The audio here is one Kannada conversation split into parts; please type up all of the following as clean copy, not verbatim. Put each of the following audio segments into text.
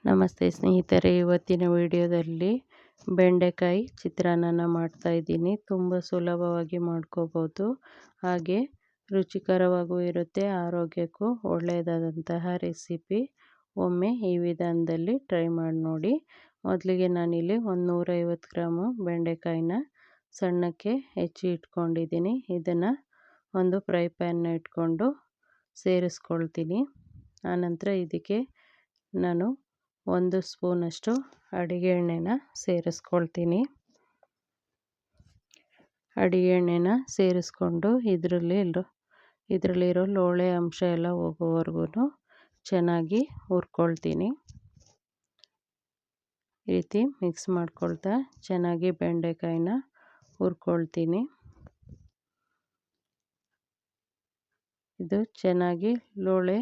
ನಮಸ್ತೆ ಸ್ನೇಹಿತರೆ, ಇವತ್ತಿನ ವಿಡಿಯೋದಲ್ಲಿ ಬೆಂಡೆಕಾಯಿ ಚಿತ್ರಾನ್ನ ಮಾಡ್ತಾಯಿದ್ದೀನಿ. ತುಂಬ ಸುಲಭವಾಗಿ ಮಾಡ್ಕೋಬೋದು, ಹಾಗೆ ರುಚಿಕರವಾಗೂ ಇರುತ್ತೆ, ಆರೋಗ್ಯಕ್ಕೂ ಒಳ್ಳೆಯದಾದಂತಹ ರೆಸಿಪಿ. ಒಮ್ಮೆ ಈ ವಿಧಾನದಲ್ಲಿ ಟ್ರೈ ಮಾಡಿ ನೋಡಿ. ಮೊದಲಿಗೆ ನಾನಿಲ್ಲಿ 150 ಗ್ರಾಮು ಬೆಂಡೆಕಾಯಿನ ಸಣ್ಣಕ್ಕೆ ಹೆಚ್ಚಿ ಇಟ್ಕೊಂಡಿದ್ದೀನಿ. ಇದನ್ನು ಒಂದು ಫ್ರೈ ಪ್ಯಾನ್ನ ಇಟ್ಕೊಂಡು ಸೇರಿಸ್ಕೊಳ್ತೀನಿ. ಆನಂತರ ಇದಕ್ಕೆ ನಾನು 1 ಸ್ಪೂನಷ್ಟು ಅಡುಗೆ ಎಣ್ಣೆನ ಸೇರಿಸ್ಕೊಳ್ತೀನಿ. ಅಡುಗೆ ಎಣ್ಣೆನ ಸೇರಿಸ್ಕೊಂಡು ಇದರಲ್ಲಿರೋ ಲೋಳೆ ಅಂಶ ಎಲ್ಲ ಹೋಗೋವರೆಗೂ ಚೆನ್ನಾಗಿ ಹುರ್ಕೊಳ್ತೀನಿ. ಈ ರೀತಿ ಮಿಕ್ಸ್ ಮಾಡ್ಕೊಳ್ತಾ ಚೆನ್ನಾಗಿ ಬೆಂಡೆಕಾಯಿನ ಹುರ್ಕೊಳ್ತೀನಿ. ಇದು ಚೆನ್ನಾಗಿ ಲೋಳೆ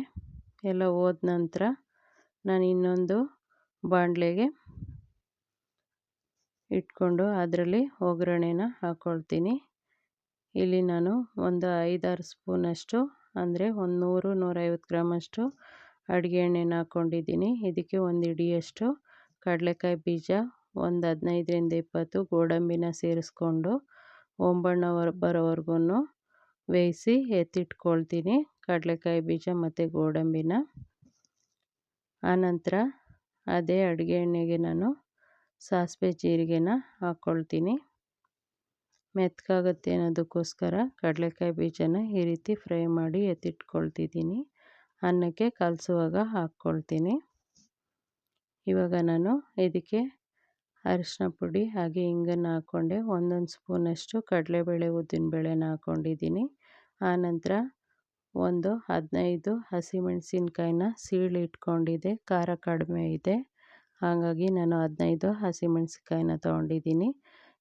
ಎಲ್ಲ ಹೋದ ನಂತರ ನಾನು ಇನ್ನೊಂದು ಬಾಣಲೆಗೆ ಇಟ್ಕೊಂಡು ಅದರಲ್ಲಿ ಒಗ್ಗರಣೆನ ಹಾಕ್ಕೊಳ್ತೀನಿ. ಇಲ್ಲಿ ನಾನು ಒಂದು 5-6 ಸ್ಪೂನಷ್ಟು ಅಂದರೆ 100-150 ಗ್ರಾಮಷ್ಟು ಅಡುಗೆ ಎಣ್ಣೆನ ಹಾಕ್ಕೊಂಡಿದ್ದೀನಿ. ಇದಕ್ಕೆ ಒಂದು ಹಿಡಿಯಷ್ಟು ಕಡಲೆಕಾಯಿ ಬೀಜ, ಒಂದು 15-20 ಗೋಡಂಬಿನ ಸೇರಿಸ್ಕೊಂಡು ಹೊಂಬಣ್ಣ ಬರೋವರೆಗೂ ಬೇಯಿಸಿ ಎತ್ತಿಟ್ಕೊಳ್ತೀನಿ ಕಡಲೆಕಾಯಿ ಬೀಜ ಮತ್ತು ಗೋಡಂಬಿನ. ಆನಂತರ ಅದೇ ಅಡುಗೆ ಎಣ್ಣೆಗೆ ನಾನು ಸಾಸಿವೆ ಜೀರಿಗೆನ ಹಾಕ್ಕೊಳ್ತೀನಿ. ಮೆತ್ತಗಾಗುತ್ತೆ ಅನ್ನೋದಕ್ಕೋಸ್ಕರ ಕಡಲೆಕಾಯಿ ಬೀಜನ ಈ ರೀತಿ ಫ್ರೈ ಮಾಡಿ ಎತ್ತಿಟ್ಕೊಳ್ತಿದ್ದೀನಿ. ಅನ್ನಕ್ಕೆ ಕಲಸುವಾಗ ಹಾಕ್ಕೊಳ್ತೀನಿ. ಇವಾಗ ನಾನು ಇದಕ್ಕೆ ಅರಿಶಿನ ಪುಡಿ ಹಾಗೆ ಹಿಂಗನ್ನು ಹಾಕ್ಕೊಂಡೆ. 1 ಸ್ಪೂನಷ್ಟು ಕಡಲೆಬೇಳೆ ಉದ್ದಿನಬೇಳೆನ ಹಾಕ್ಕೊಂಡಿದ್ದೀನಿ. ಆನಂತರ ಒಂದು 15 ಹಸಿಮೆಣಸಿನ್ಕಾಯಿನ ಸೀಳಿ ಇಟ್ಕೊಂಡಿದ್ದೆ. ಖಾರ ಕಡಿಮೆ ಇದೆ, ಹಾಗಾಗಿ ನಾನು 15 ಹಸಿಮೆಣಸಿನ್ಕಾಯಿನ ತೊಗೊಂಡಿದ್ದೀನಿ.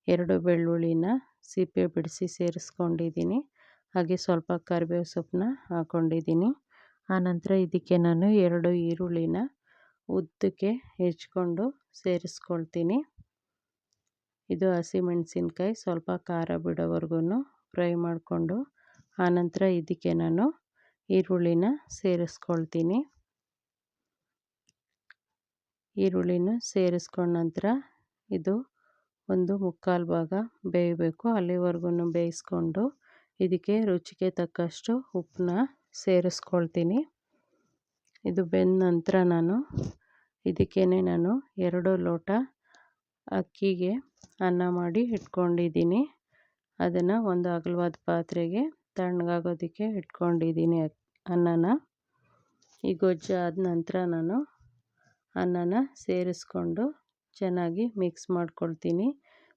2 ಬೆಳ್ಳುಳ್ಳಿನ ಸಿಪ್ಪೆ ಬಿಡಿಸಿ ಸೇರಿಸ್ಕೊಂಡಿದ್ದೀನಿ. ಹಾಗೆ ಸ್ವಲ್ಪ ಕರಿಬೇವು ಸೊಪ್ಪನ್ನ ಹಾಕ್ಕೊಂಡಿದ್ದೀನಿ. ಆನಂತರ ಇದಕ್ಕೆ ನಾನು 2 ಈರುಳ್ಳಿನ ಉದ್ದಕ್ಕೆ ಹೆಚ್ಕೊಂಡು ಸೇರಿಸ್ಕೊಳ್ತೀನಿ. ಇದು ಹಸಿಮೆಣಸಿನ್ಕಾಯಿ ಸ್ವಲ್ಪ ಖಾರ ಬಿಡೋವರೆಗೂ ಫ್ರೈ ಮಾಡಿಕೊಂಡು ಆನಂತರ ಇದಕ್ಕೆ ನಾನು ಈರುಳ್ಳಿನ ಸೇರಿಸ್ಕೊಳ್ತೀನಿ. ಈರುಳ್ಳಿನ ಸೇರಿಸ್ಕೊಂಡ ನಂತರ ಇದು ಒಂದು 3/4 ಭಾಗ ಬೇಯಬೇಕು. ಅಲ್ಲಿವರೆಗೂ ಬೇಯಿಸ್ಕೊಂಡು ಇದಕ್ಕೆ ರುಚಿಗೆ ತಕ್ಕಷ್ಟು ಉಪ್ಪನ್ನ ಸೇರಿಸ್ಕೊಳ್ತೀನಿ. ಇದು ಬೆಂದ ನಂತರ ಇದಕ್ಕೇ ನಾನು 2 ಲೋಟ ಅಕ್ಕಿಗೆ ಅನ್ನ ಮಾಡಿ ಇಟ್ಕೊಂಡಿದ್ದೀನಿ. ಅದನ್ನು ಒಂದು ಅಗಲವಾದ ಪಾತ್ರೆಗೆ ತಣ್ಣಗಾಗೋದಕ್ಕೆ ಇಟ್ಕೊಂಡಿದ್ದೀನಿ ಅನ್ನನ. ಈ ಗೊಜ್ಜು ಆದ ನಂತರ ನಾನು ಅನ್ನನ ಸೇರಿಸ್ಕೊಂಡು ಚೆನ್ನಾಗಿ ಮಿಕ್ಸ್ ಮಾಡ್ಕೊಳ್ತೀನಿ.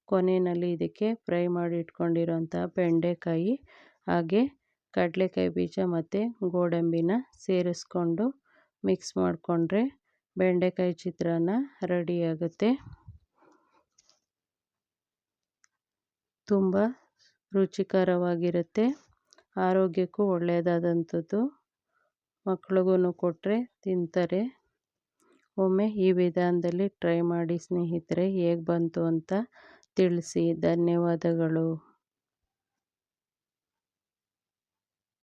ಕೊನೆಯಲ್ಲಿ ಇದಕ್ಕೆ ಫ್ರೈ ಮಾಡಿ ಇಟ್ಕೊಂಡಿರೋಂಥ ಬೆಂಡೆಕಾಯಿ ಹಾಗೆ ಕಡಲೆಕಾಯಿ ಬೀಜ ಮತ್ತು ಗೋಡಂಬಿನ ಸೇರಿಸ್ಕೊಂಡು ಮಿಕ್ಸ್ ಮಾಡಿಕೊಂಡ್ರೆ ಬೆಂಡೆಕಾಯಿ ಚಿತ್ರಾನ್ನ ರೆಡಿಯಾಗುತ್ತೆ. ತುಂಬ ರುಚಿಕರವಾಗಿರುತ್ತೆ, ಆರೋಗ್ಯಕ್ಕೂ ಒಳ್ಳೆಯದಾದಂಥದ್ದು. ಮಕ್ಳಿಗೂ ಕೊಟ್ಟರೆ ತಿಂತಾರೆ. ಒಮ್ಮೆ ಈ ವಿಧಾನದಲ್ಲಿ ಟ್ರೈ ಮಾಡಿ ಸ್ನೇಹಿತರೆ, ಹೇಗೆ ಬಂತು ಅಂತ ತಿಳಿಸಿ. ಧನ್ಯವಾದಗಳು.